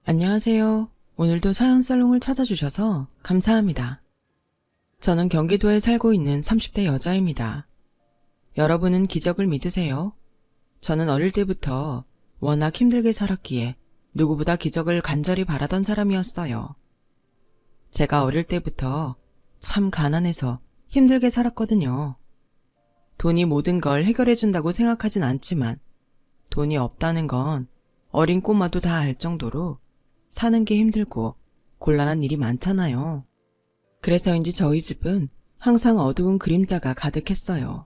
안녕하세요. 오늘도 사연살롱을 찾아주셔서 감사합니다. 저는 경기도에 살고 있는 30대 여자입니다. 여러분은 기적을 믿으세요? 저는 어릴 때부터 워낙 힘들게 살았기에 누구보다 기적을 간절히 바라던 사람이었어요. 제가 어릴 때부터 참 가난해서 힘들게 살았거든요. 돈이 모든 걸 해결해준다고 생각하진 않지만 돈이 없다는 건 어린 꼬마도 다 알 정도로 사는 게 힘들고 곤란한 일이 많잖아요. 그래서인지 저희 집은 항상 어두운 그림자가 가득했어요.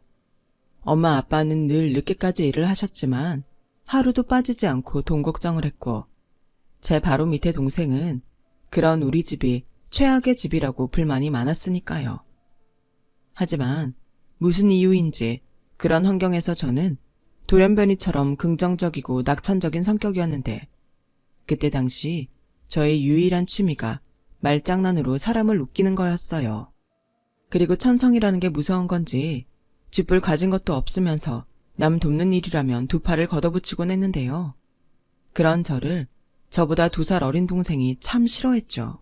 엄마 아빠는 늘 늦게까지 일을 하셨지만 하루도 빠지지 않고 돈 걱정을 했고, 제 바로 밑에 동생은 그런 우리 집이 최악의 집이라고 불만이 많았으니까요. 하지만 무슨 이유인지 그런 환경에서 저는 돌연변이처럼 긍정적이고 낙천적인 성격이었는데, 그때 당시 저의 유일한 취미가 말장난으로 사람을 웃기는 거였어요. 그리고 천성이라는 게 무서운 건지 쥐뿔 가진 것도 없으면서 남 돕는 일이라면 두 팔을 걷어붙이곤 했는데요. 그런 저를 저보다 2살 어린 동생이 참 싫어했죠.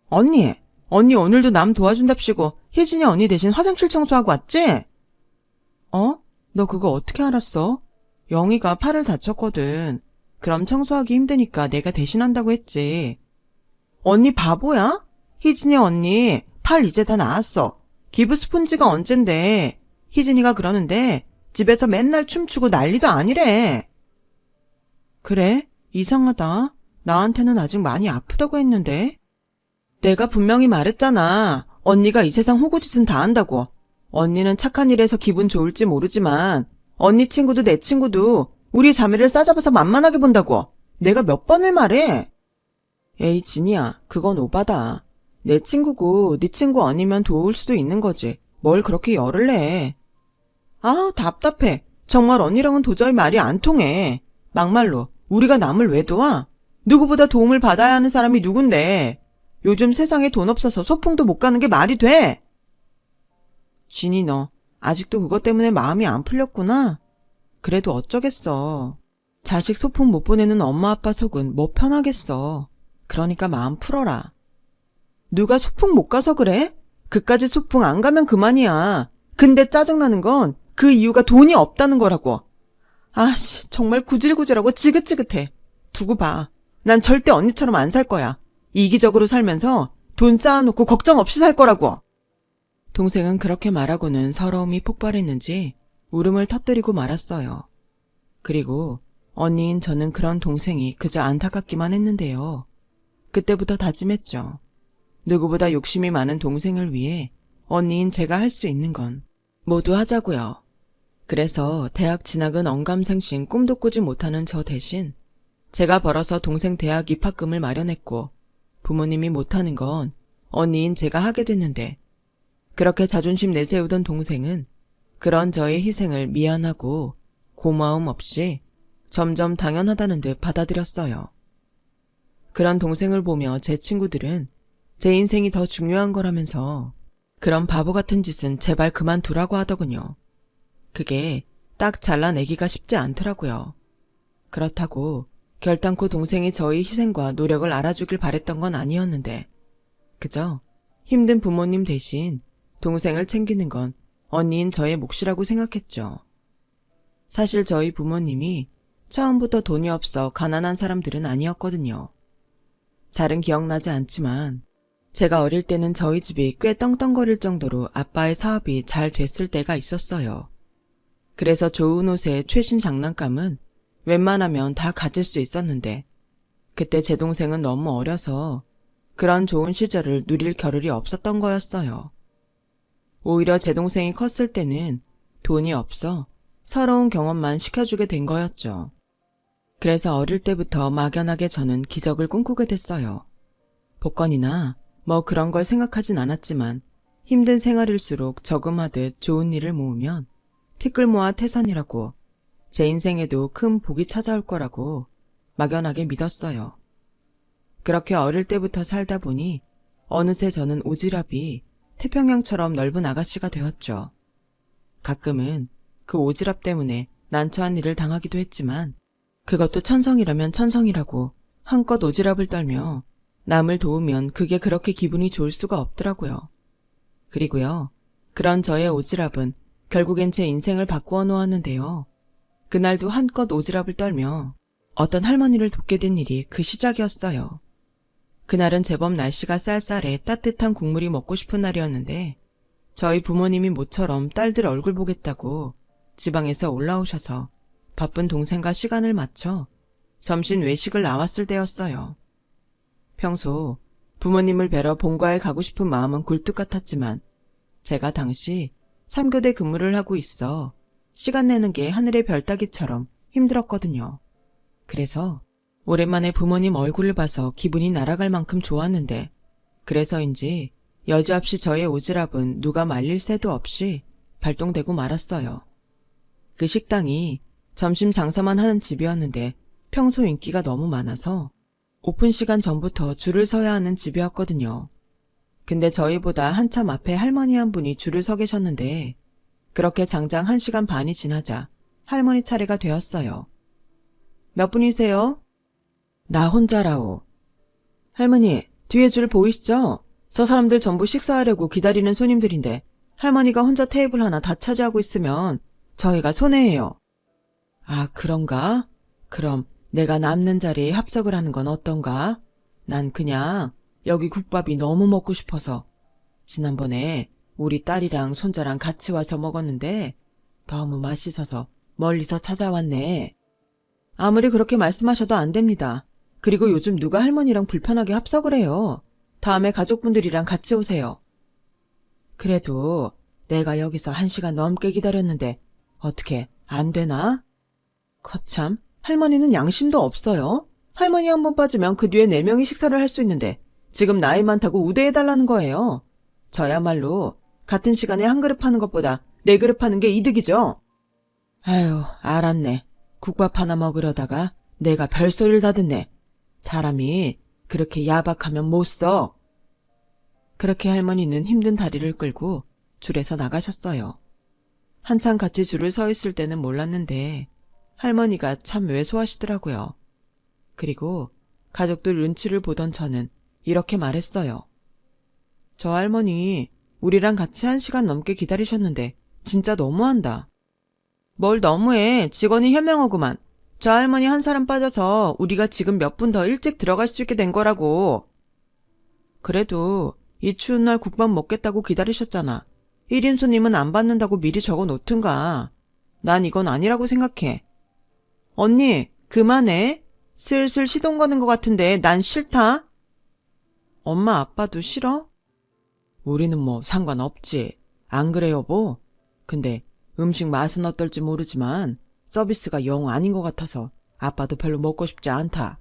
언니 오늘도 남 도와준답시고 혜진이 언니 대신 화장실 청소하고 왔지? 어? 너 그거 어떻게 알았어? 영희가 팔을 다쳤거든. 그럼 청소하기 힘드니까 내가 대신한다고 했지. 언니 바보야? 희진이 언니 팔 이제 다 나았어. 기부 스폰지가 언젠데. 희진이가 그러는데 집에서 맨날 춤추고 난리도 아니래. 그래? 이상하다. 나한테는 아직 많이 아프다고 했는데. 내가 분명히 말했잖아. 언니가 이 세상 호구짓은 다 한다고. 언니는 착한 일에서 기분 좋을지 모르지만 언니 친구도 내 친구도 우리 자매를 싸잡아서 만만하게 본다고. 내가 몇 번을 말해. 에이 진이야, 그건 오바다. 내 친구고 네 친구 아니면 도울 수도 있는 거지. 뭘 그렇게 열을 내. 아, 답답해. 정말 언니랑은 도저히 말이 안 통해. 막말로 우리가 남을 왜 도와? 누구보다 도움을 받아야 하는 사람이 누군데. 요즘 세상에 돈 없어서 소풍도 못 가는 게 말이 돼? 진이 너 아직도 그것 때문에 마음이 안 풀렸구나? 그래도 어쩌겠어. 자식 소풍 못 보내는 엄마 아빠 속은 뭐 편하겠어. 그러니까 마음 풀어라. 누가 소풍 못 가서 그래? 그까지 소풍 안 가면 그만이야. 근데 짜증나는 건 그 이유가 돈이 없다는 거라고. 아씨, 정말 구질구질하고 지긋지긋해. 두고 봐. 난 절대 언니처럼 안 살 거야. 이기적으로 살면서 돈 쌓아놓고 걱정 없이 살 거라고. 동생은 그렇게 말하고는 서러움이 폭발했는지 울음을 터뜨리고 말았어요. 그리고 언니인 저는 그런 동생이 그저 안타깝기만 했는데요. 그때부터 다짐했죠. 누구보다 욕심이 많은 동생을 위해 언니인 제가 할 수 있는 건 모두 하자고요. 그래서 대학 진학은 언감생심 꿈도 꾸지 못하는 저 대신 제가 벌어서 동생 대학 입학금을 마련했고, 부모님이 못하는 건 언니인 제가 하게 됐는데, 그렇게 자존심 내세우던 동생은 그런 저의 희생을 미안하고 고마움 없이 점점 당연하다는 듯 받아들였어요. 그런 동생을 보며 제 친구들은 제 인생이 더 중요한 거라면서 그런 바보 같은 짓은 제발 그만두라고 하더군요. 그게 딱 잘라내기가 쉽지 않더라고요. 그렇다고 결단코 동생이 저의 희생과 노력을 알아주길 바랬던 건 아니었는데, 그저 힘든 부모님 대신 동생을 챙기는 건 언니인 저의 몫이라고 생각했죠. 사실 저희 부모님이 처음부터 돈이 없어 가난한 사람들은 아니었거든요. 잘은 기억나지 않지만 제가 어릴 때는 저희 집이 꽤 떵떵거릴 정도로 아빠의 사업이 잘 됐을 때가 있었어요. 그래서 좋은 옷에 최신 장난감은 웬만하면 다 가질 수 있었는데, 그때 제 동생은 너무 어려서 그런 좋은 시절을 누릴 겨를이 없었던 거였어요. 오히려 제 동생이 컸을 때는 돈이 없어 서러운 경험만 시켜주게 된 거였죠. 그래서 어릴 때부터 막연하게 저는 기적을 꿈꾸게 됐어요. 복권이나 뭐 그런 걸 생각하진 않았지만 힘든 생활일수록 저금하듯 좋은 일을 모으면 티끌 모아 태산이라고, 제 인생에도 큰 복이 찾아올 거라고 막연하게 믿었어요. 그렇게 어릴 때부터 살다 보니 어느새 저는 오지랖이 태평양처럼 넓은 아가씨가 되었죠. 가끔은 그 오지랖 때문에 난처한 일을 당하기도 했지만 그것도 천성이라면 천성이라고 한껏 오지랖을 떨며 남을 도우면 그게 그렇게 기분이 좋을 수가 없더라고요. 그리고요, 그런 저의 오지랖은 결국엔 제 인생을 바꾸어 놓았는데요. 그날도 한껏 오지랖을 떨며 어떤 할머니를 돕게 된 일이 그 시작이었어요. 그날은 제법 날씨가 쌀쌀해 따뜻한 국물이 먹고 싶은 날이었는데 저희 부모님이 모처럼 딸들 얼굴 보겠다고 지방에서 올라오셔서 바쁜 동생과 시간을 맞춰 점심 외식을 나왔을 때였어요. 평소 부모님을 뵈러 본가에 가고 싶은 마음은 굴뚝 같았지만 제가 당시 3교대 근무를 하고 있어 시간 내는 게 하늘의 별 따기처럼 힘들었거든요. 그래서 오랜만에 부모님 얼굴을 봐서 기분이 날아갈 만큼 좋았는데 그래서인지 여지없이 저의 오지랖은 누가 말릴 새도 없이 발동되고 말았어요. 그 식당이 점심 장사만 하는 집이었는데 평소 인기가 너무 많아서 오픈 시간 전부터 줄을 서야 하는 집이었거든요. 근데 저희보다 한참 앞에 할머니 한 분이 줄을 서 계셨는데 그렇게 장장 1시간 반이 지나자 할머니 차례가 되었어요. 몇 분이세요? 나 혼자라오. 할머니, 뒤에 줄 보이시죠? 저 사람들 전부 식사하려고 기다리는 손님들인데 할머니가 혼자 테이블 하나 다 차지하고 있으면 저희가 손해예요. 아, 그런가? 그럼 내가 남는 자리에 합석을 하는 건 어떤가? 난 그냥 여기 국밥이 너무 먹고 싶어서 지난번에 우리 딸이랑 손자랑 같이 와서 먹었는데 너무 맛있어서 멀리서 찾아왔네. 아무리 그렇게 말씀하셔도 안 됩니다. 그리고 요즘 누가 할머니랑 불편하게 합석을 해요. 다음에 가족분들이랑 같이 오세요. 그래도 내가 여기서 1시간 넘게 기다렸는데 어떻게 안 되나? 거참, 할머니는 양심도 없어요. 할머니 한 번 빠지면 그 뒤에 4명이 식사를 할 수 있는데 지금 나이 많다고 우대해달라는 거예요. 저야말로 같은 시간에 한 그릇 파는 것보다 4그릇 파는 게 이득이죠. 아유, 알았네. 국밥 하나 먹으려다가 내가 별소리를 다 듣네. 사람이 그렇게 야박하면 못 써. 그렇게 할머니는 힘든 다리를 끌고 줄에서 나가셨어요. 한참 같이 줄을 서 있을 때는 몰랐는데 할머니가 참 왜소하시더라고요. 그리고 가족들 눈치를 보던 저는 이렇게 말했어요. 저 할머니 우리랑 같이 1시간 넘게 기다리셨는데 진짜 너무한다. 뭘 너무해. 직원이 현명하구만. 저 할머니 한 사람 빠져서 우리가 지금 몇 분 더 일찍 들어갈 수 있게 된 거라고. 그래도 이 추운 날 국밥 먹겠다고 기다리셨잖아. 1인 손님은 안 받는다고 미리 적어 놓든가. 난 이건 아니라고 생각해. 언니, 그만해. 슬슬 시동 거는 것 같은데 난 싫다. 엄마 아빠도 싫어? 우리는 뭐 상관없지. 안 그래 여보? 근데 음식 맛은 어떨지 모르지만 서비스가 영 아닌 것 같아서 아빠도 별로 먹고 싶지 않다.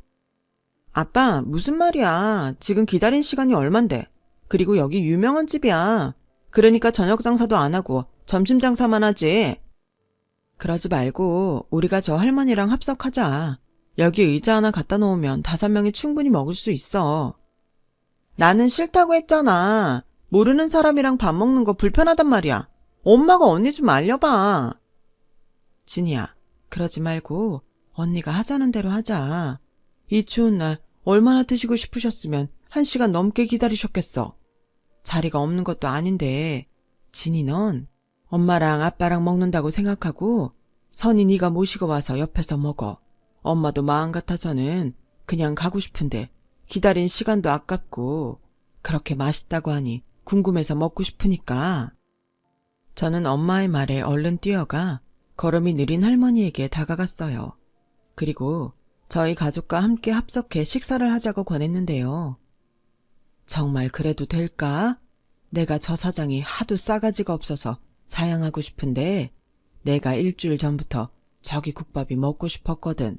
아빠, 무슨 말이야. 지금 기다린 시간이 얼만데. 그리고 여기 유명한 집이야. 그러니까 저녁 장사도 안 하고 점심 장사만 하지. 그러지 말고 우리가 저 할머니랑 합석하자. 여기 의자 하나 갖다 놓으면 5명이 충분히 먹을 수 있어. 나는 싫다고 했잖아. 모르는 사람이랑 밥 먹는 거 불편하단 말이야. 엄마가 언니 좀 알려봐. 진이야, 그러지 말고 언니가 하자는 대로 하자. 이 추운 날 얼마나 드시고 싶으셨으면 1시간 넘게 기다리셨겠어. 자리가 없는 것도 아닌데 진이 넌 엄마랑 아빠랑 먹는다고 생각하고 선이 네가 모시고 와서 옆에서 먹어. 엄마도 마음 같아서는 그냥 가고 싶은데 기다린 시간도 아깝고 그렇게 맛있다고 하니 궁금해서 먹고 싶으니까. 저는 엄마의 말에 얼른 뛰어가 걸음이 느린 할머니에게 다가갔어요. 그리고 저희 가족과 함께 합석해 식사를 하자고 권했는데요. 정말 그래도 될까? 내가 저 사장이 하도 싸가지가 없어서 사양하고 싶은데 내가 일주일 전부터 저기 국밥이 먹고 싶었거든.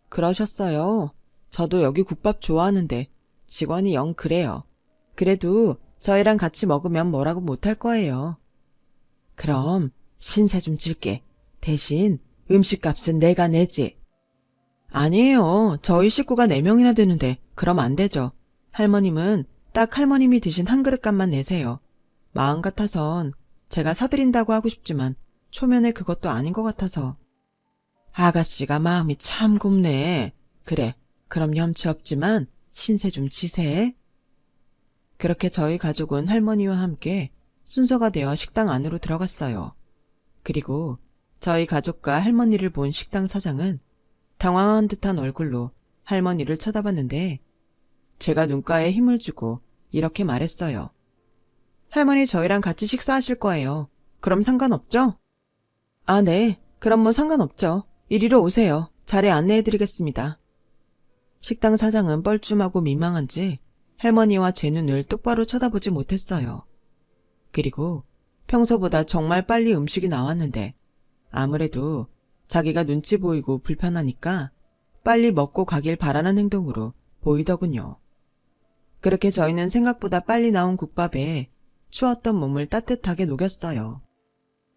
그러셨어요. 저도 여기 국밥 좋아하는데 직원이 영 그래요. 그래도 저희랑 같이 먹으면 뭐라고 못할 거예요. 그럼 신세 좀 질게. 대신 음식값은 내가 내지. 아니에요. 저희 식구가 4명이나 되는데 그럼 안 되죠. 할머님은 딱 할머님이 드신 한 그릇값만 내세요. 마음 같아선 제가 사드린다고 하고 싶지만 초면에 그것도 아닌 것 같아서. 아가씨가 마음이 참 곱네. 그래, 그럼 염치 없지만 신세 좀 지세. 그렇게 저희 가족은 할머니와 함께 순서가 되어 식당 안으로 들어갔어요. 그리고 저희 가족과 할머니를 본 식당 사장은 당황한 듯한 얼굴로 할머니를 쳐다봤는데 제가 눈가에 힘을 주고 이렇게 말했어요. 할머니 저희랑 같이 식사하실 거예요. 그럼 상관없죠? 아, 네. 그럼 뭐 상관없죠. 이리로 오세요. 자리 안내해드리겠습니다. 식당 사장은 뻘쭘하고 민망한지 할머니와 제 눈을 똑바로 쳐다보지 못했어요. 그리고 평소보다 정말 빨리 음식이 나왔는데 아무래도 자기가 눈치 보이고 불편하니까 빨리 먹고 가길 바라는 행동으로 보이더군요. 그렇게 저희는 생각보다 빨리 나온 국밥에 추웠던 몸을 따뜻하게 녹였어요.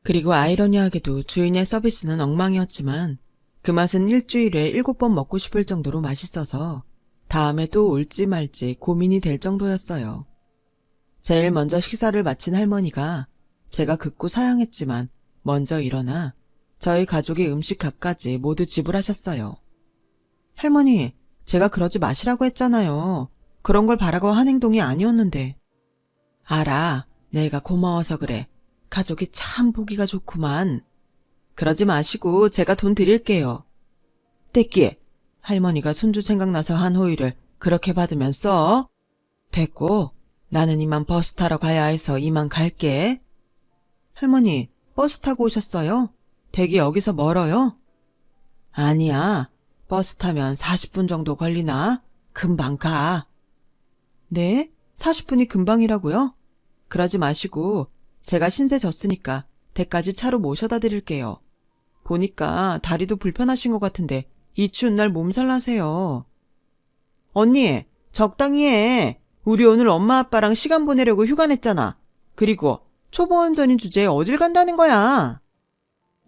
그리고 아이러니하게도 주인의 서비스는 엉망이었지만 그 맛은 일주일에 7번 먹고 싶을 정도로 맛있어서 다음에 또 올지 말지 고민이 될 정도였어요. 제일 먼저 식사를 마친 할머니가 제가 극구 사양했지만 먼저 일어나 저희 가족의 음식 갖가지 모두 지불하셨어요. 할머니, 제가 그러지 마시라고 했잖아요. 그런 걸 바라고 한 행동이 아니었는데. 알아. 내가 고마워서 그래. 가족이 참 보기가 좋구만. 그러지 마시고 제가 돈 드릴게요. 떼끼, 할머니가 손주 생각나서 한 호의를 그렇게 받으면 써? 됐고, 나는 이만 버스 타러 가야 해서 이만 갈게. 할머니, 버스 타고 오셨어요? 댁이 여기서 멀어요? 아니야. 버스 타면 40분 정도 걸리나? 금방 가. 네? 40분이 금방이라고요? 그러지 마시고 제가 신세 졌으니까 댁까지 차로 모셔다 드릴게요. 보니까 다리도 불편하신 것 같은데 이 추운 날 몸살 나세요. 언니, 적당히 해. 우리 오늘 엄마 아빠랑 시간 보내려고 휴가 냈잖아. 그리고 초보 운전인 주제에 어딜 간다는 거야?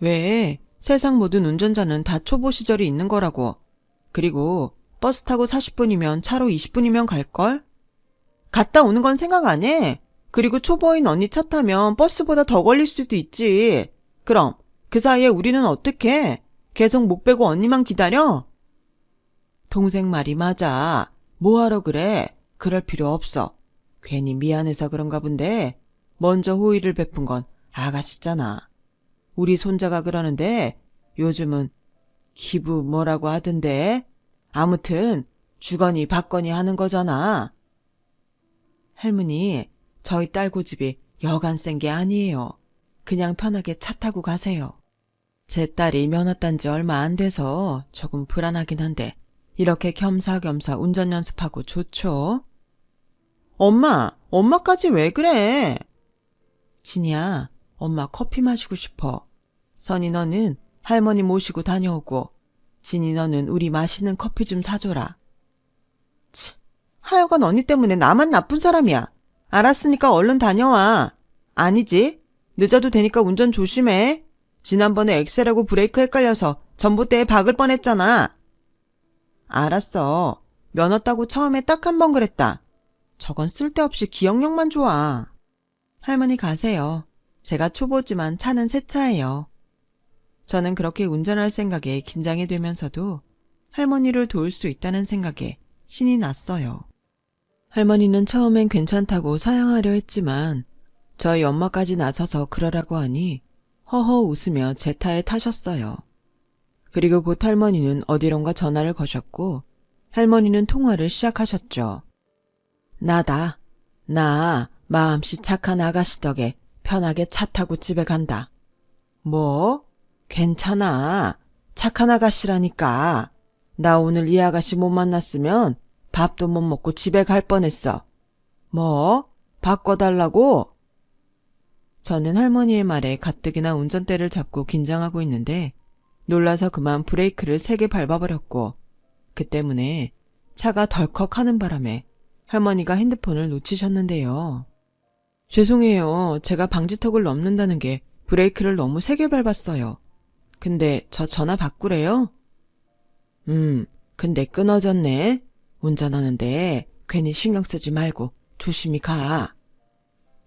왜? 세상 모든 운전자는 다 초보 시절이 있는 거라고. 그리고 버스 타고 40분이면 차로 20분이면 갈걸? 갔다 오는 건 생각 안 해. 그리고 초보인 언니 차 타면 버스보다 더 걸릴 수도 있지. 그럼 그 사이에 우리는 어떡해? 계속 목 빼고 언니만 기다려? 동생 말이 맞아. 뭐하러 그래? 그럴 필요 없어. 괜히 미안해서 그런가 본데 먼저 호의를 베푼 건 아가씨잖아. 우리 손자가 그러는데 요즘은 기부 뭐라고 하던데. 아무튼 주거니 받거니 하는 거잖아. 할머니, 저희 딸 고집이 여간 센 게 아니에요. 그냥 편하게 차 타고 가세요. 제 딸이 면허 딴 지 얼마 안 돼서 조금 불안하긴 한데 이렇게 겸사겸사 운전 연습하고 좋죠? 엄마까지 왜 그래? 진이야, 엄마 커피 마시고 싶어. 선이 너는 할머니 모시고 다녀오고 진이 너는 우리 맛있는 커피 좀 사줘라. 하여간 언니 때문에 나만 나쁜 사람이야. 알았으니까 얼른 다녀와. 아니지. 늦어도 되니까 운전 조심해. 지난번에 엑셀하고 브레이크 헷갈려서 전봇대에 박을 뻔했잖아. 알았어. 면허 따고 처음에 딱 한 번 그랬다. 저건 쓸데없이 기억력만 좋아. 할머니 가세요. 제가 초보지만 차는 새 차예요. 저는 그렇게 운전할 생각에 긴장이 되면서도 할머니를 도울 수 있다는 생각에 신이 났어요. 할머니는 처음엔 괜찮다고 사양하려 했지만 저희 엄마까지 나서서 그러라고 하니 허허 웃으며 제 차에 타셨어요. 그리고 곧 할머니는 어디론가 전화를 거셨고 할머니는 통화를 시작하셨죠. 나다. 나 마음씨 착한 아가씨 덕에 편하게 차 타고 집에 간다. 뭐? 괜찮아. 착한 아가씨라니까. 나 오늘 이 아가씨 못 만났으면 밥도 못 먹고 집에 갈 뻔했어. 뭐? 바꿔달라고? 저는 할머니의 말에 가뜩이나 운전대를 잡고 긴장하고 있는데 놀라서 그만 브레이크를 세게 밟아버렸고 그 때문에 차가 덜컥 하는 바람에 할머니가 핸드폰을 놓치셨는데요. 죄송해요. 제가 방지턱을 넘는다는 게 브레이크를 너무 세게 밟았어요. 근데 저 전화 바꾸래요? 근데 끊어졌네. 운전하는데 괜히 신경 쓰지 말고 조심히 가.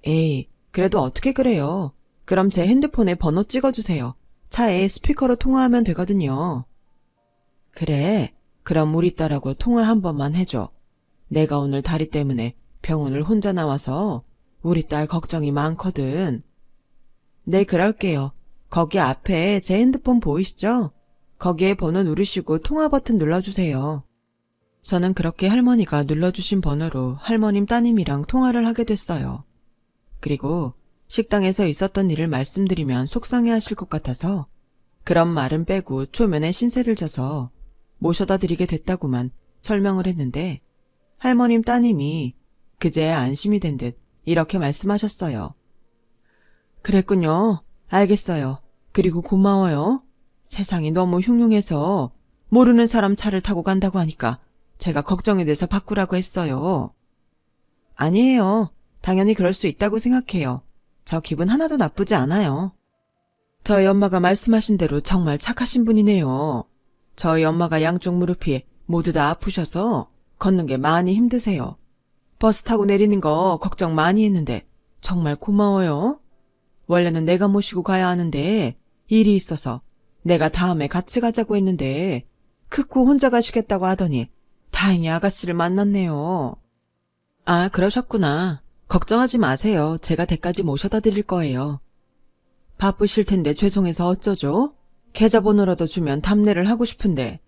에이, 그래도 어떻게 그래요. 그럼 제 핸드폰에 번호 찍어주세요. 차에 스피커로 통화하면 되거든요. 그래, 그럼 우리 딸하고 통화 한 번만 해줘. 내가 오늘 다리 때문에 병원을 혼자 나와서 우리 딸 걱정이 많거든. 네, 그럴게요. 거기 앞에 제 핸드폰 보이시죠? 거기에 번호 누르시고 통화 버튼 눌러주세요. 저는 그렇게 할머니가 눌러주신 번호로 할머님 따님이랑 통화를 하게 됐어요. 그리고 식당에서 있었던 일을 말씀드리면 속상해 하실 것 같아서 그런 말은 빼고 초면에 신세를 져서 모셔다 드리게 됐다고만 설명을 했는데 할머님 따님이 그제야 안심이 된 듯 이렇게 말씀하셨어요. 그랬군요. 알겠어요. 그리고 고마워요. 세상이 너무 흉흉해서 모르는 사람 차를 타고 간다고 하니까 제가 걱정이 돼서 바꾸라고 했어요. 아니에요. 당연히 그럴 수 있다고 생각해요. 저 기분 하나도 나쁘지 않아요. 저희 엄마가 말씀하신 대로 정말 착하신 분이네요. 저희 엄마가 양쪽 무릎이 모두 다 아프셔서 걷는 게 많이 힘드세요. 버스 타고 내리는 거 걱정 많이 했는데 정말 고마워요. 원래는 내가 모시고 가야 하는데 일이 있어서 내가 다음에 같이 가자고 했는데 크쿠 혼자 가시겠다고 하더니 다행히 아가씨를 만났네요. 아, 그러셨구나. 걱정하지 마세요. 제가 댁까지 모셔다 드릴 거예요. 바쁘실 텐데 죄송해서 어쩌죠? 계좌번호라도 주면 답례를 하고 싶은데.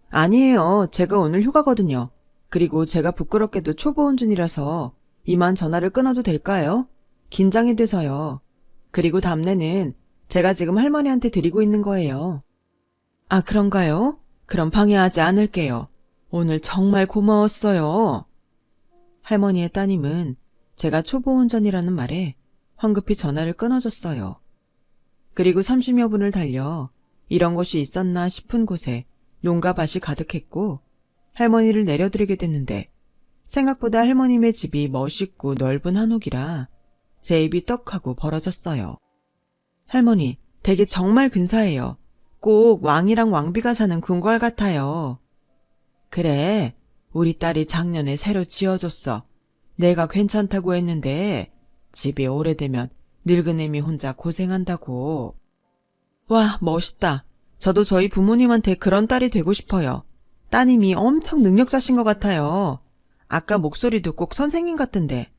아니에요. 제가 오늘 휴가거든요. 그리고 제가 부끄럽게도 초보 운전이라서 이만 전화를 끊어도 될까요? 긴장이 돼서요. 그리고 답례는 제가 지금 할머니한테 드리고 있는 거예요. 아, 그런가요? 그럼 방해하지 않을게요. 오늘 정말 고마웠어요. 할머니의 따님은 제가 초보 운전이라는 말에 황급히 전화를 끊어줬어요. 그리고 30여 분을 달려 이런 곳이 있었나 싶은 곳에 농가 밭이 가득했고 할머니를 내려드리게 됐는데 생각보다 할머님의 집이 멋있고 넓은 한옥이라 제 입이 떡하고 벌어졌어요. 할머니, 댁이 정말 근사해요. 꼭 왕이랑 왕비가 사는 궁궐 같아요. 그래, 우리 딸이 작년에 새로 지어줬어. 내가 괜찮다고 했는데 집이 오래되면 늙은 애미 혼자 고생한다고. 와, 멋있다. 저도 저희 부모님한테 그런 딸이 되고 싶어요. 따님이 엄청 능력자신 것 같아요. 아까 목소리도 꼭 선생님 같은데.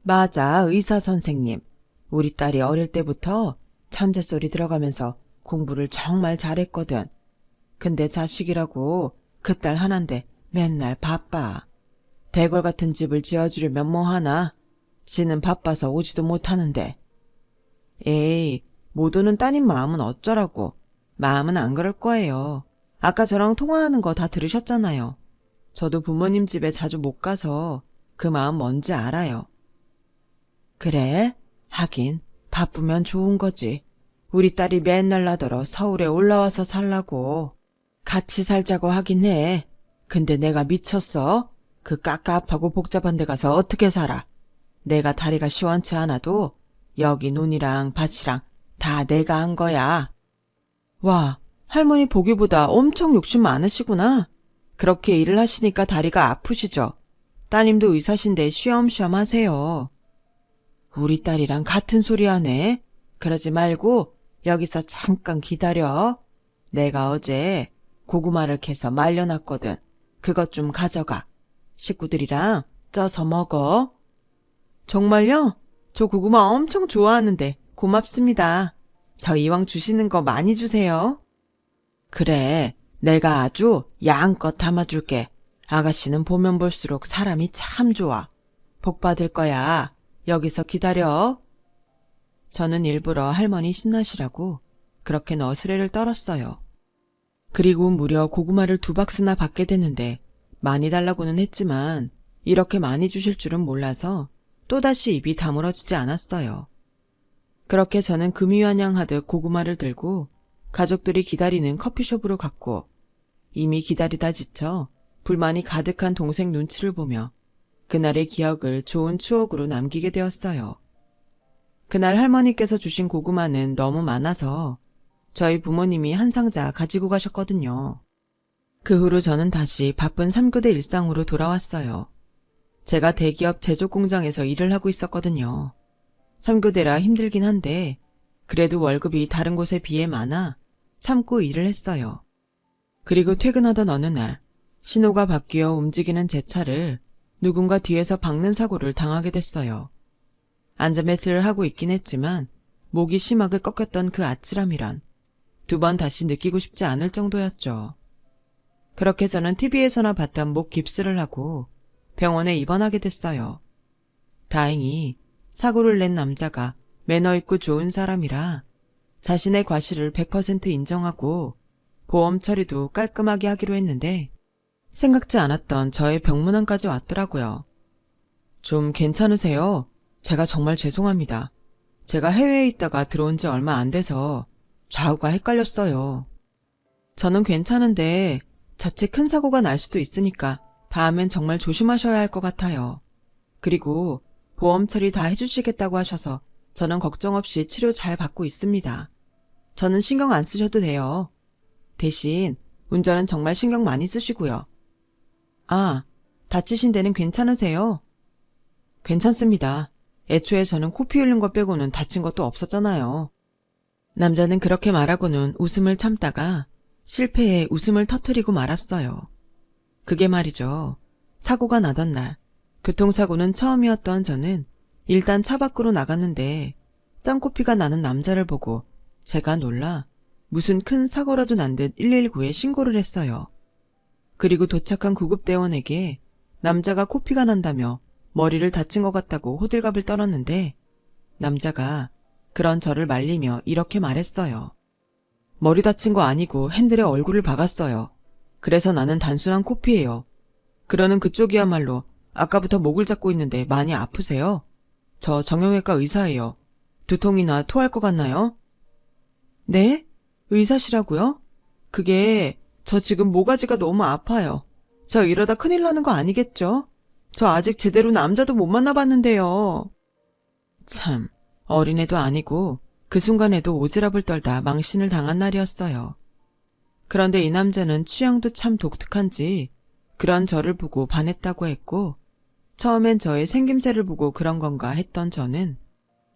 맞아, 의사 선생님. 우리 딸이 어릴 때부터 천재 소리 들어가면서 공부를 정말 잘했거든. 근데 자식이라고 그 딸 하나인데 맨날 바빠. 대궐 같은 집을 지어주려면 뭐 하나? 지는 바빠서 오지도 못하는데. 에이, 못 오는 따님 마음은 어쩌라고. 마음은 안 그럴 거예요. 아까 저랑 통화하는 거 다 들으셨잖아요. 저도 부모님 집에 자주 못 가서 그 마음 뭔지 알아요. 그래? 하긴 바쁘면 좋은 거지. 우리 딸이 맨날 나더러 서울에 올라와서 살라고. 같이 살자고 하긴 해. 근데 내가 미쳤어? 그 깝깝하고 복잡한 데 가서 어떻게 살아? 내가 다리가 시원치 않아도 여기 논이랑 밭이랑 다 내가 한 거야. 와, 할머니 보기보다 엄청 욕심 많으시구나. 그렇게 일을 하시니까 다리가 아프시죠? 따님도 의사신데 쉬엄쉬엄 하세요. 우리 딸이랑 같은 소리 하네. 그러지 말고 여기서 잠깐 기다려. 내가 어제 고구마를 캐서 말려놨거든. 그것 좀 가져가. 식구들이랑 쪄서 먹어. 정말요? 저 고구마 엄청 좋아하는데 고맙습니다. 저 이왕 주시는 거 많이 주세요. 그래, 내가 아주 양껏 담아줄게. 아가씨는 보면 볼수록 사람이 참 좋아. 복 받을 거야. 여기서 기다려. 저는 일부러 할머니 신나시라고 그렇게 너스레를 떨었어요. 그리고 무려 고구마를 2박스나 받게 됐는데 많이 달라고는 했지만 이렇게 많이 주실 줄은 몰라서 또다시 입이 다물어지지 않았어요. 그렇게 저는 금이환영하듯 고구마를 들고 가족들이 기다리는 커피숍으로 갔고 이미 기다리다 지쳐 불만이 가득한 동생 눈치를 보며 그날의 기억을 좋은 추억으로 남기게 되었어요. 그날 할머니께서 주신 고구마는 너무 많아서 저희 부모님이 한 상자 가지고 가셨거든요. 그 후로 저는 다시 바쁜 3교대 일상으로 돌아왔어요. 제가 대기업 제조 공장에서 일을 하고 있었거든요. 3교대라 힘들긴 한데 그래도 월급이 다른 곳에 비해 많아 참고 일을 했어요. 그리고 퇴근하던 어느 날 신호가 바뀌어 움직이는 제 차를 누군가 뒤에서 박는 사고를 당하게 됐어요. 안전벨트를 하고 있긴 했지만 목이 심하게 꺾였던 그 아찔함이란 2번 다시 느끼고 싶지 않을 정도였죠. 그렇게 저는 TV에서나 봤던 목 깁스를 하고 병원에 입원하게 됐어요. 다행히 사고를 낸 남자가 매너 있고 좋은 사람이라 자신의 과실을 100% 인정하고 보험 처리도 깔끔하게 하기로 했는데 생각지 않았던 저의 병문안까지 왔더라고요. 좀 괜찮으세요? 제가 정말 죄송합니다. 제가 해외에 있다가 들어온 지 얼마 안 돼서 좌우가 헷갈렸어요. 저는 괜찮은데 자칫 큰 사고가 날 수도 있으니까 다음엔 정말 조심하셔야 할 것 같아요. 그리고 보험 처리 다 해주시겠다고 하셔서 저는 걱정 없이 치료 잘 받고 있습니다. 저는 신경 안 쓰셔도 돼요. 대신 운전은 정말 신경 많이 쓰시고요. 아, 다치신 데는 괜찮으세요? 괜찮습니다. 애초에 저는 코피 흘린 것 빼고는 다친 것도 없었잖아요. 남자는 그렇게 말하고는 웃음을 참다가 실패에 웃음을 터뜨리고 말았어요. 그게 말이죠. 사고가 나던 날, 교통사고는 처음이었던 저는 일단 차 밖으로 나갔는데 쌍코피가 나는 남자를 보고 제가 놀라 무슨 큰 사고라도 난 듯 119에 신고를 했어요. 그리고 도착한 구급대원에게 남자가 코피가 난다며 머리를 다친 것 같다고 호들갑을 떨었는데 남자가 그런 저를 말리며 이렇게 말했어요. 머리 다친 거 아니고 핸들에 얼굴을 박았어요. 그래서 나는 단순한 코피예요. 그러는 그쪽이야말로 아까부터 목을 잡고 있는데 많이 아프세요? 저 정형외과 의사예요. 두통이나 토할 것 같나요? 네? 의사시라고요? 그게 저 지금 모가지가 너무 아파요. 저 이러다 큰일 나는 거 아니겠죠? 저 아직 제대로 남자도 못 만나봤는데요. 참, 어린애도 아니고 그 순간에도 오지랖을 떨다 망신을 당한 날이었어요. 그런데 이 남자는 취향도 참 독특한지 그런 저를 보고 반했다고 했고 처음엔 저의 생김새를 보고 그런 건가 했던 저는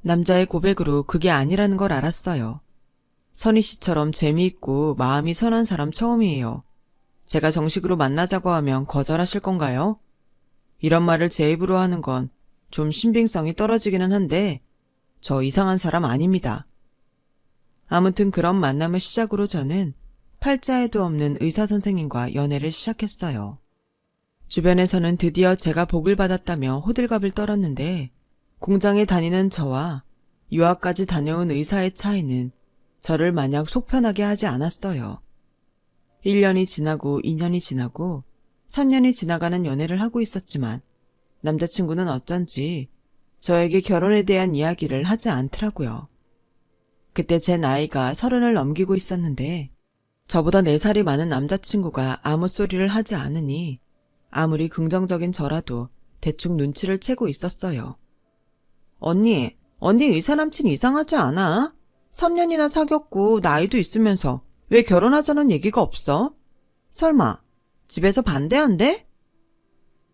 남자의 고백으로 그게 아니라는 걸 알았어요. 선희 씨처럼 재미있고 마음이 선한 사람 처음이에요. 제가 정식으로 만나자고 하면 거절하실 건가요? 이런 말을 제 입으로 하는 건 좀 신빙성이 떨어지기는 한데 저 이상한 사람 아닙니다. 아무튼 그런 만남을 시작으로 저는 팔자에도 없는 의사 선생님과 연애를 시작했어요. 주변에서는 드디어 제가 복을 받았다며 호들갑을 떨었는데 공장에 다니는 저와 유학까지 다녀온 의사의 차이는 저를 마냥 속편하게 하지 않았어요. 1년이 지나고 2년이 지나고 3년이 지나가는 연애를 하고 있었지만 남자친구는 어쩐지 저에게 결혼에 대한 이야기를 하지 않더라고요. 그때 제 나이가 30을 넘기고 있었는데 저보다 4살이 많은 남자친구가 아무 소리를 하지 않으니 아무리 긍정적인 저라도 대충 눈치를 채고 있었어요. 언니 의사 남친 이상하지 않아? 3년이나 사귀었고 나이도 있으면서 왜 결혼하자는 얘기가 없어? 설마 집에서 반대한대?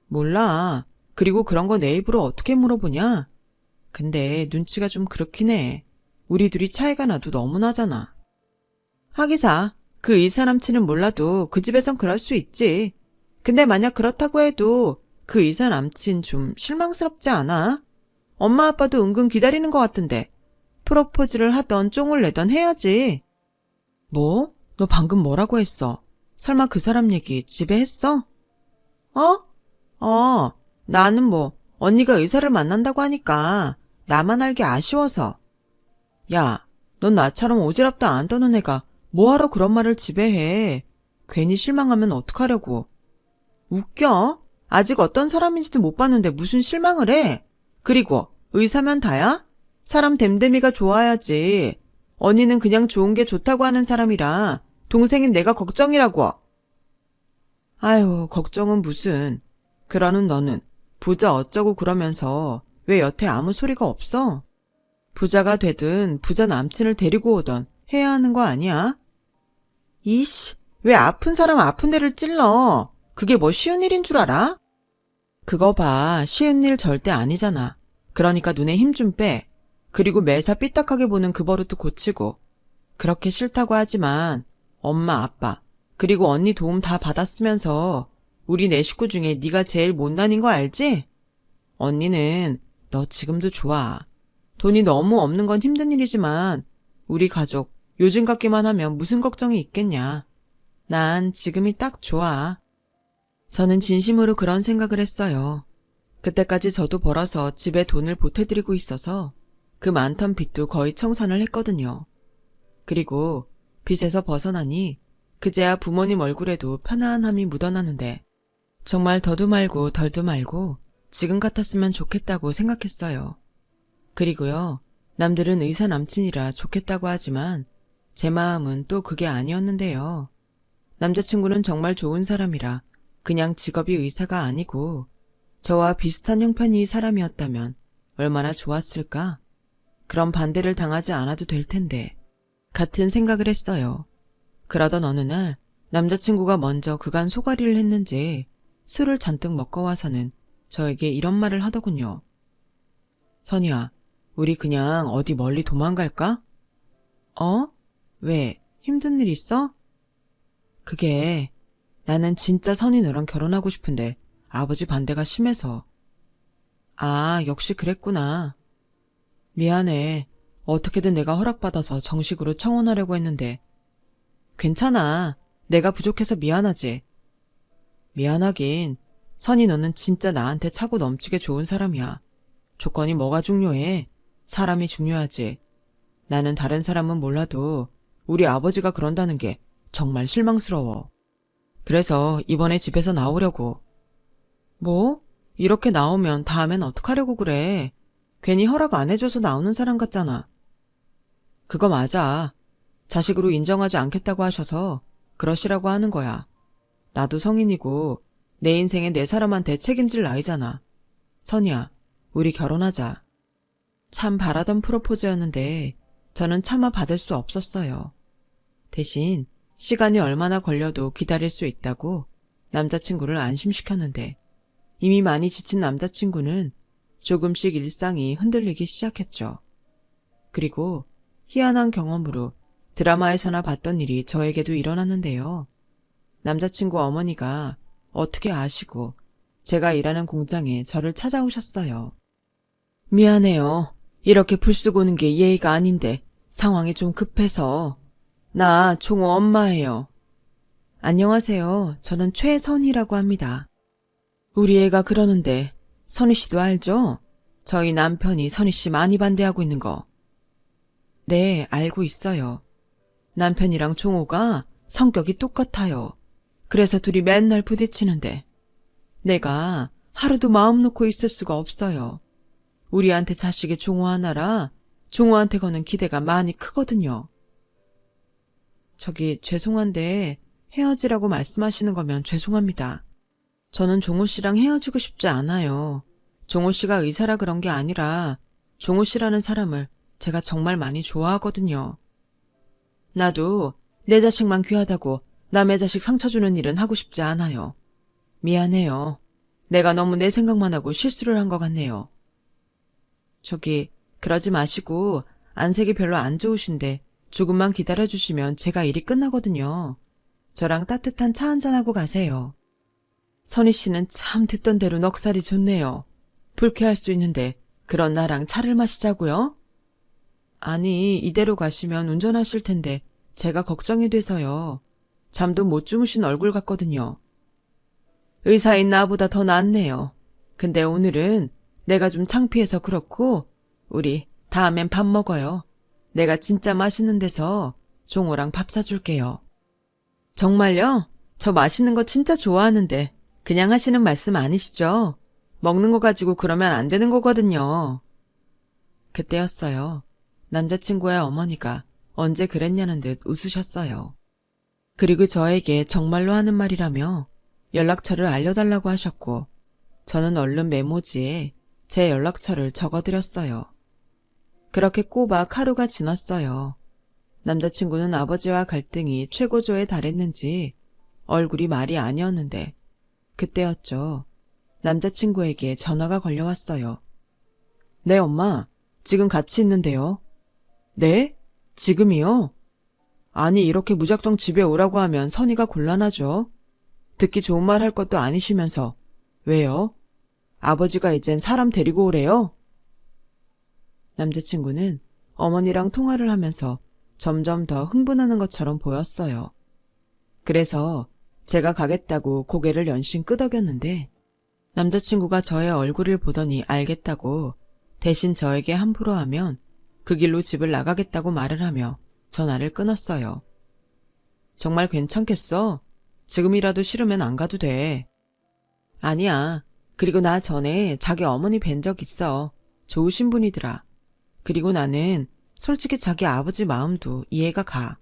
몰라. 그리고 그런 거 내 입으로 어떻게 물어보냐? 근데 눈치가 좀 그렇긴 해. 우리 둘이 차이가 나도 너무 나잖아. 하기사, 그 의사 남친은 몰라도 그 집에선 그럴 수 있지. 근데 만약 그렇다고 해도 그 의사 남친 좀 실망스럽지 않아? 엄마 아빠도 은근 기다리는 것 같은데 프로포즈를 하던 쫑을 내던 해야지. 뭐? 너 방금 뭐라고 했어? 설마 그 사람 얘기 집에 했어? 나는 언니가 의사를 만난다고 하니까 나만 알기 아쉬워서. 야, 넌 나처럼 오지랖도 안 떠는 애가 뭐하러 그런 말을 집에 해. 괜히 실망하면 어떡하려고. 웃겨? 아직 어떤 사람인지도 못 봤는데 무슨 실망을 해. 그리고 의사면 다야? 사람 됨됨이가 좋아야지. 언니는 그냥 좋은 게 좋다고 하는 사람이라 동생인 내가 걱정이라고. 아유, 걱정은 무슨. 그러는 너는 부자 어쩌고 그러면서 왜 여태 아무 소리가 없어? 부자가 되든 부자 남친을 데리고 오던 해야 하는 거 아니야? 이씨, 왜 아픈 사람 아픈 데를 찔러? 그게 뭐 쉬운 일인 줄 알아? 그거 봐, 쉬운 일 절대 아니잖아. 그러니까 눈에 힘 좀 빼. 그리고 매사 삐딱하게 보는 그 버릇도 고치고. 그렇게 싫다고 하지만 엄마, 아빠, 그리고 언니 도움 다 받았으면서 우리 네 식구 중에 네가 제일 못난인 거 알지? 언니는 너 지금도 좋아. 돈이 너무 없는 건 힘든 일이지만 우리 가족 요즘 같기만 하면 무슨 걱정이 있겠냐. 난 지금이 딱 좋아. 저는 진심으로 그런 생각을 했어요. 그때까지 저도 벌어서 집에 돈을 보태드리고 있어서 그 많던 빚도 거의 청산을 했거든요. 그리고 빚에서 벗어나니 그제야 부모님 얼굴에도 편안함이 묻어나는데 정말 더도 말고 덜도 말고 지금 같았으면 좋겠다고 생각했어요. 그리고요, 남들은 의사 남친이라 좋겠다고 하지만 제 마음은 또 그게 아니었는데요. 남자친구는 정말 좋은 사람이라 그냥 직업이 의사가 아니고 저와 비슷한 형편의 사람이었다면 얼마나 좋았을까? 그런 반대를 당하지 않아도 될 텐데 같은 생각을 했어요. 그러던 어느 날 남자친구가 먼저 그간 소가리를 했는지 술을 잔뜩 먹고 와서는 저에게 이런 말을 하더군요. 선이야, 우리 그냥 어디 멀리 도망갈까? 어? 왜? 힘든 일 있어? 그게 나는 진짜 선이 너랑 결혼하고 싶은데 아버지 반대가 심해서. 아, 역시 그랬구나. 미안해. 어떻게든 내가 허락받아서 정식으로 청혼하려고 했는데. 괜찮아. 내가 부족해서 미안하지. 미안하긴. 선이 너는 진짜 나한테 차고 넘치게 좋은 사람이야. 조건이 뭐가 중요해? 사람이 중요하지. 나는 다른 사람은 몰라도 우리 아버지가 그런다는 게 정말 실망스러워. 그래서 이번에 집에서 나오려고. 뭐? 이렇게 나오면 다음엔 어떡하려고 그래? 괜히 허락 안 해줘서 나오는 사람 같잖아. 그거 맞아. 자식으로 인정하지 않겠다고 하셔서 그러시라고 하는 거야. 나도 성인이고 내 인생에 내 사람한테 책임질 나이잖아. 선이야, 우리 결혼하자. 참 바라던 프로포즈였는데 저는 차마 받을 수 없었어요. 대신 시간이 얼마나 걸려도 기다릴 수 있다고 남자친구를 안심시켰는데 이미 많이 지친 남자친구는 조금씩 일상이 흔들리기 시작했죠. 그리고 희한한 경험으로 드라마에서나 봤던 일이 저에게도 일어났는데요. 남자친구 어머니가 어떻게 아시고 제가 일하는 공장에 저를 찾아오셨어요. 미안해요. 이렇게 불쑥 오는 게 예의가 아닌데 상황이 좀 급해서. 나 종호 엄마예요. 안녕하세요. 저는 최선희라고 합니다. 우리 애가 그러는데 선희 씨도 알죠? 저희 남편이 선희 씨 많이 반대하고 있는 거. 네, 알고 있어요. 남편이랑 종호가 성격이 똑같아요. 그래서 둘이 맨날 부딪히는데 내가 하루도 마음 놓고 있을 수가 없어요. 우리한테 자식이 종호 하나라 종호한테 거는 기대가 많이 크거든요. 저기 죄송한데 헤어지라고 말씀하시는 거면 죄송합니다. 저는 종호 씨랑 헤어지고 싶지 않아요. 종호 씨가 의사라 그런 게 아니라 종호 씨라는 사람을 제가 정말 많이 좋아하거든요. 나도 내 자식만 귀하다고 남의 자식 상처 주는 일은 하고 싶지 않아요. 미안해요. 내가 너무 내 생각만 하고 실수를 한 것 같네요. 저기 그러지 마시고 안색이 별로 안 좋으신데 조금만 기다려주시면 제가 일이 끝나거든요. 저랑 따뜻한 차 한잔하고 가세요. 선희 씨는 참 듣던 대로 넉살이 좋네요. 불쾌할 수 있는데 그런 나랑 차를 마시자고요? 아니, 이대로 가시면 운전하실 텐데 제가 걱정이 돼서요. 잠도 못 주무신 얼굴 같거든요. 의사인 나보다 더 낫네요. 근데 오늘은 내가 좀 창피해서 그렇고 우리 다음엔 밥 먹어요. 내가 진짜 맛있는 데서 종호랑 밥 사줄게요. 정말요? 저 맛있는 거 진짜 좋아하는데 그냥 하시는 말씀 아니시죠? 먹는 거 가지고 그러면 안 되는 거거든요. 그때였어요. 남자친구의 어머니가 언제 그랬냐는 듯 웃으셨어요. 그리고 저에게 정말로 하는 말이라며 연락처를 알려달라고 하셨고 저는 얼른 메모지에 제 연락처를 적어드렸어요. 그렇게 꼬박 하루가 지났어요. 남자친구는 아버지와 갈등이 최고조에 달했는지 얼굴이 말이 아니었는데 그때였죠. 남자친구에게 전화가 걸려왔어요. 네, 엄마. 지금 같이 있는데요. 네? 지금이요? 아니 이렇게 무작정 집에 오라고 하면 선이가 곤란하죠. 듣기 좋은 말 할 것도 아니시면서. 왜요? 아버지가 이젠 사람 데리고 오래요? 남자친구는 어머니랑 통화를 하면서 점점 더 흥분하는 것처럼 보였어요. 그래서 제가 가겠다고 고개를 연신 끄덕였는데 남자친구가 저의 얼굴을 보더니 알겠다고 대신 저에게 함부로 하면 그 길로 집을 나가겠다고 말을 하며 전화를 끊었어요. 정말 괜찮겠어? 지금이라도 싫으면 안 가도 돼. 아니야. 그리고 나 전에 자기 어머니 뵌 적 있어. 좋으신 분이더라. 그리고 나는 솔직히 자기 아버지 마음도 이해가 가.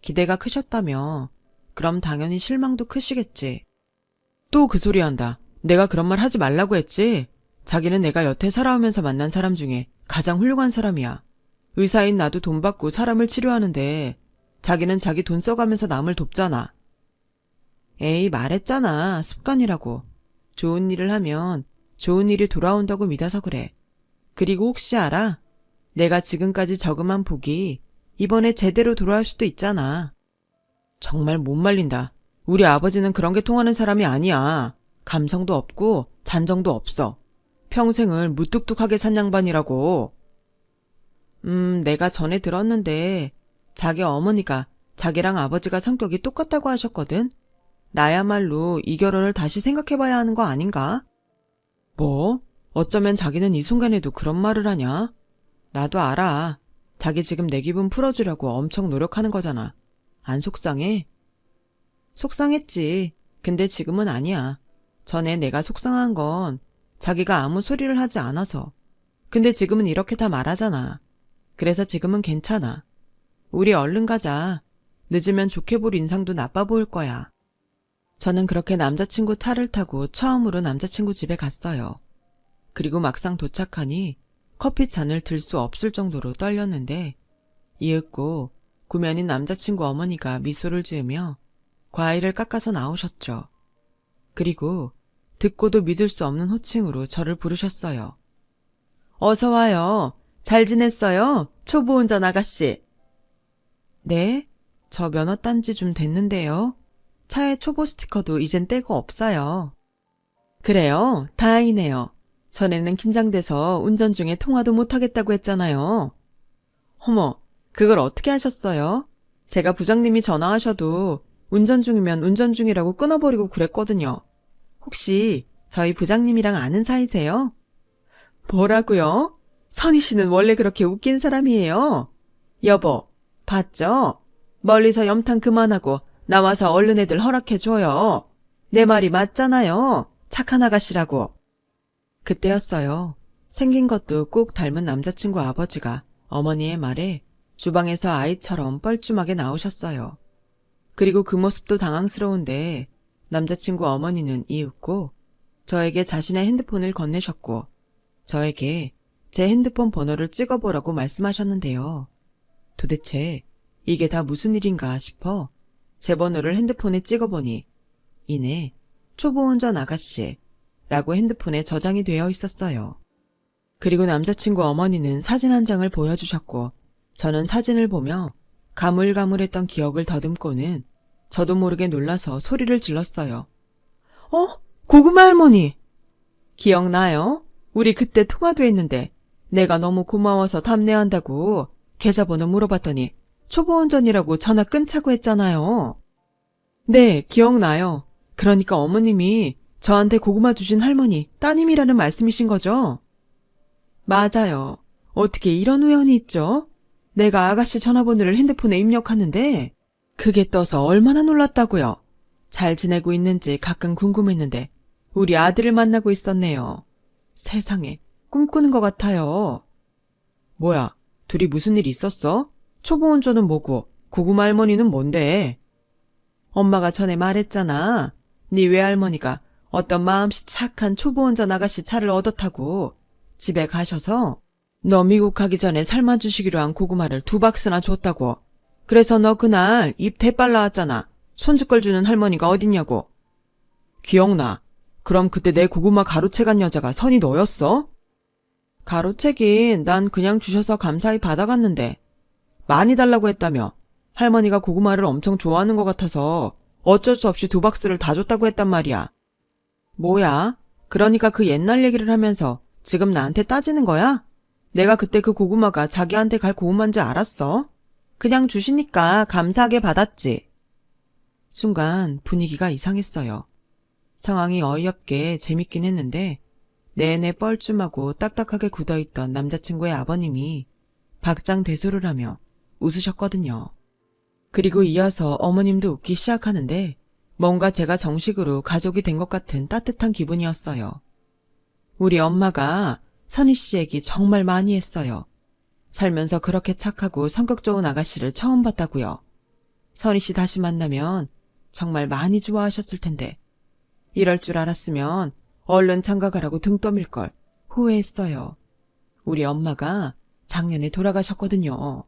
기대가 크셨다며. 그럼 당연히 실망도 크시겠지. 또 그 소리 한다. 내가 그런 말 하지 말라고 했지. 자기는 내가 여태 살아오면서 만난 사람 중에 가장 훌륭한 사람이야. 의사인 나도 돈 받고 사람을 치료하는데 자기는 자기 돈 써가면서 남을 돕잖아. 에이, 말했잖아. 습관이라고. 좋은 일을 하면 좋은 일이 돌아온다고 믿어서 그래. 그리고 혹시 알아? 내가 지금까지 저금한 복이 이번에 제대로 돌아올 수도 있잖아. 정말 못 말린다. 우리 아버지는 그런 게 통하는 사람이 아니야. 감성도 없고 잔정도 없어. 평생을 무뚝뚝하게 산 양반이라고. 내가 전에 들었는데 자기 어머니가 자기랑 아버지가 성격이 똑같다고 하셨거든. 나야말로 이 결혼을 다시 생각해봐야 하는 거 아닌가? 뭐? 어쩌면 자기는 이 순간에도 그런 말을 하냐? 나도 알아. 자기 지금 내 기분 풀어주려고 엄청 노력하는 거잖아. 안 속상해? 속상했지. 근데 지금은 아니야. 전에 내가 속상한 건 자기가 아무 소리를 하지 않아서. 근데 지금은 이렇게 다 말하잖아. 그래서 지금은 괜찮아. 우리 얼른 가자. 늦으면 좋게 볼 인상도 나빠 보일 거야. 저는 그렇게 남자친구 차를 타고 처음으로 남자친구 집에 갔어요. 그리고 막상 도착하니 커피 잔을 들 수 없을 정도로 떨렸는데 이윽고 구면인 남자친구 어머니가 미소를 지으며 과일을 깎아서 나오셨죠. 그리고 듣고도 믿을 수 없는 호칭으로 저를 부르셨어요. 어서 와요. 잘 지냈어요? 초보운전 아가씨. 네? 저 면허 딴 지 좀 됐는데요. 차에 초보 스티커도 이젠 떼고 없어요. 그래요? 다행이네요. 전에는 긴장돼서 운전 중에 통화도 못하겠다고 했잖아요. 어머, 그걸 어떻게 하셨어요? 제가 부장님이 전화하셔도 운전 중이면 운전 중이라고 끊어버리고 그랬거든요. 혹시 저희 부장님이랑 아는 사이세요? 뭐라고요? 선희 씨는 원래 그렇게 웃긴 사람이에요. 여보, 봤죠? 멀리서 염탐 그만하고 나와서 얼른 애들 허락해줘요. 내 말이 맞잖아요. 착한 아가씨라고. 그때였어요. 생긴 것도 꼭 닮은 남자친구 아버지가 어머니의 말에 주방에서 아이처럼 뻘쭘하게 나오셨어요. 그리고 그 모습도 당황스러운데 남자친구 어머니는 이윽고 저에게 자신의 핸드폰을 건네셨고 저에게 제 핸드폰 번호를 찍어보라고 말씀하셨는데요. 도대체 이게 다 무슨 일인가 싶어 제 번호를 핸드폰에 찍어보니 이내 초보운전 아가씨 라고 핸드폰에 저장이 되어 있었어요. 그리고 남자친구 어머니는 사진 한 장을 보여주셨고 저는 사진을 보며 가물가물했던 기억을 더듬고는 저도 모르게 놀라서 소리를 질렀어요. 고구마 할머니! 기억나요? 우리 그때 통화도 했는데 내가 너무 고마워서 답례한다고 계좌번호 물어봤더니 초보운전이라고 전화 끊자고 했잖아요. 네, 기억나요. 그러니까 어머님이 저한테 고구마 주신 할머니, 따님이라는 말씀이신 거죠? 맞아요. 어떻게 이런 우연이 있죠? 내가 아가씨 전화번호를 핸드폰에 입력하는데 그게 떠서 얼마나 놀랐다고요. 잘 지내고 있는지 가끔 궁금했는데 우리 아들을 만나고 있었네요. 세상에, 꿈꾸는 것 같아요. 뭐야, 둘이 무슨 일 있었어? 초보운전은 뭐고 고구마 할머니는 뭔데? 엄마가 전에 말했잖아. 네 외할머니가 어떤 마음씨 착한 초보운전 아가씨 차를 얻어 타고 집에 가셔서 너 미국 가기 전에 삶아주시기로 한 고구마를 2박스나 줬다고. 그래서 너 그날 입 대빨 나왔잖아. 손주걸 주는 할머니가 어딨냐고. 기억나. 그럼 그때 내 고구마 가로채 간 여자가 선이 너였어? 가로채긴 난 그냥 주셔서 감사히 받아갔는데 많이 달라고 했다며. 할머니가 고구마를 엄청 좋아하는 것 같아서 어쩔 수 없이 2박스를 다 줬다고 했단 말이야. 뭐야? 그러니까 그 옛날 얘기를 하면서 지금 나한테 따지는 거야? 내가 그때 그 고구마가 자기한테 갈 고구마인지 알았어? 그냥 주시니까 감사하게 받았지. 순간 분위기가 이상했어요. 상황이 어이없게 재밌긴 했는데 내내 뻘쭘하고 딱딱하게 굳어있던 남자친구의 아버님이 박장대소를 하며 웃으셨거든요. 그리고 이어서 어머님도 웃기 시작하는데 뭔가 제가 정식으로 가족이 된 것 같은 따뜻한 기분이었어요. 우리 엄마가 선희 씨 얘기 정말 많이 했어요. 살면서 그렇게 착하고 성격 좋은 아가씨를 처음 봤다고요. 선희 씨 다시 만나면 정말 많이 좋아하셨을 텐데 이럴 줄 알았으면 얼른 장가가라고 등 떠밀걸 후회했어요. 우리 엄마가 작년에 돌아가셨거든요.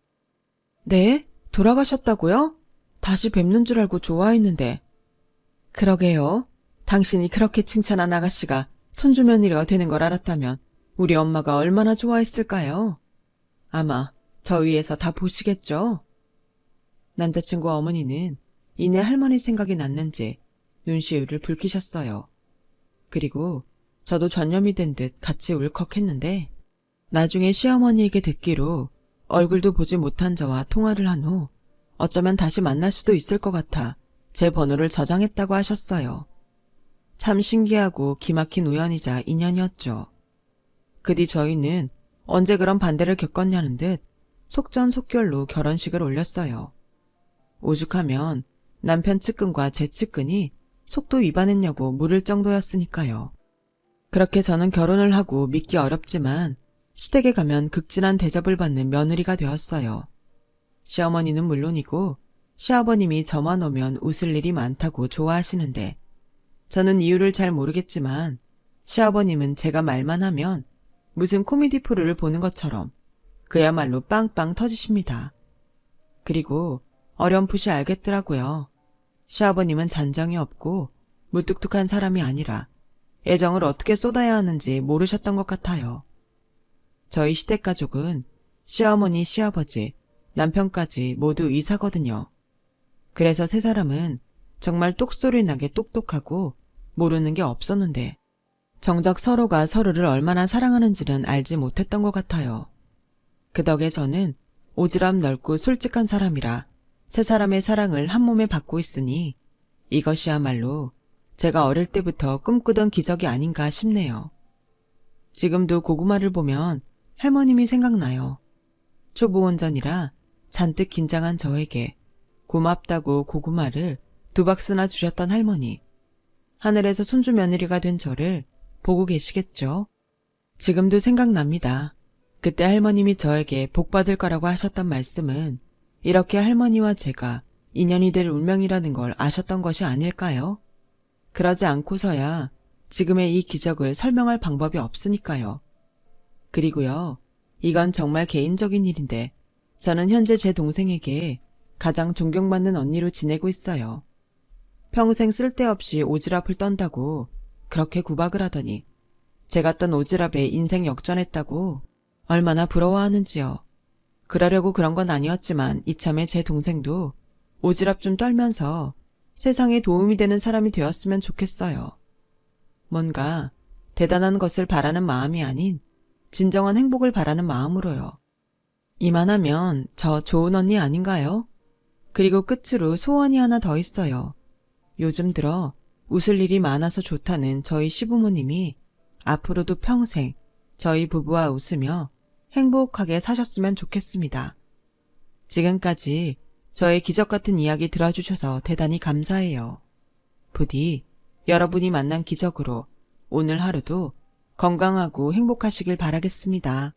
네? 돌아가셨다고요? 다시 뵙는 줄 알고 좋아했는데. 그러게요. 당신이 그렇게 칭찬한 아가씨가 손주며느리가 되는 걸 알았다면 우리 엄마가 얼마나 좋아했을까요? 아마 저 위에서 다 보시겠죠? 남자친구 어머니는 이내 할머니 생각이 났는지 눈시울을 붉히셨어요. 그리고 저도 전염이 된 듯 같이 울컥했는데 나중에 시어머니에게 듣기로 얼굴도 보지 못한 저와 통화를 한 후 어쩌면 다시 만날 수도 있을 것 같아 제 번호를 저장했다고 하셨어요. 참 신기하고 기막힌 우연이자 인연이었죠. 그 뒤 저희는 언제 그런 반대를 겪었냐는 듯 속전속결로 결혼식을 올렸어요. 오죽하면 남편 측근과 제 측근이 속도 위반했냐고 물을 정도였으니까요. 그렇게 저는 결혼을 하고 믿기 어렵지만 시댁에 가면 극진한 대접을 받는 며느리가 되었어요. 시어머니는 물론이고 시아버님이 저만 오면 웃을 일이 많다고 좋아하시는데 저는 이유를 잘 모르겠지만 시아버님은 제가 말만 하면 무슨 코미디 프로를 보는 것처럼 그야말로 빵빵 터지십니다. 그리고 어렴풋이 알겠더라고요. 시아버님은 잔정이 없고 무뚝뚝한 사람이 아니라 애정을 어떻게 쏟아야 하는지 모르셨던 것 같아요. 저희 시댁 가족은 시어머니, 시아버지, 남편까지 모두 의사거든요. 그래서 세 사람은 정말 똑소리 나게 똑똑하고 모르는 게 없었는데 정작 서로가 서로를 얼마나 사랑하는지는 알지 못했던 것 같아요. 그 덕에 저는 오지랖 넓고 솔직한 사람이라 세 사람의 사랑을 한 몸에 받고 있으니 이것이야말로 제가 어릴 때부터 꿈꾸던 기적이 아닌가 싶네요. 지금도 고구마를 보면 할머님이 생각나요. 초보 운전이라 잔뜩 긴장한 저에게 고맙다고 고구마를 2박스나 주셨던 할머니. 하늘에서 손주 며느리가 된 저를 보고 계시겠죠? 지금도 생각납니다. 그때 할머님이 저에게 복 받을 거라고 하셨던 말씀은 이렇게 할머니와 제가 인연이 될 운명이라는 걸 아셨던 것이 아닐까요? 그러지 않고서야 지금의 이 기적을 설명할 방법이 없으니까요. 그리고요, 이건 정말 개인적인 일인데 저는 현재 제 동생에게 가장 존경받는 언니로 지내고 있어요. 평생 쓸데없이 오지랖을 떤다고 그렇게 구박을 하더니 제가 떤 오지랖에 인생 역전했다고 얼마나 부러워하는지요. 그러려고 그런 건 아니었지만 이참에 제 동생도 오지랖 좀 떨면서 세상에 도움이 되는 사람이 되었으면 좋겠어요. 뭔가 대단한 것을 바라는 마음이 아닌 진정한 행복을 바라는 마음으로요. 이만하면 저 좋은 언니 아닌가요? 그리고 끝으로 소원이 하나 더 있어요. 요즘 들어 웃을 일이 많아서 좋다는 저희 시부모님이 앞으로도 평생 저희 부부와 웃으며 행복하게 사셨으면 좋겠습니다. 지금까지 저의 기적 같은 이야기 들어주셔서 대단히 감사해요. 부디 여러분이 만난 기적으로 오늘 하루도 건강하고 행복하시길 바라겠습니다.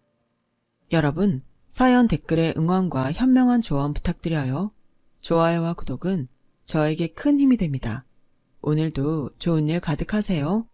여러분, 사연 댓글에 응원과 현명한 조언 부탁드려요. 좋아요와 구독은 저에게 큰 힘이 됩니다. 오늘도 좋은 일 가득하세요.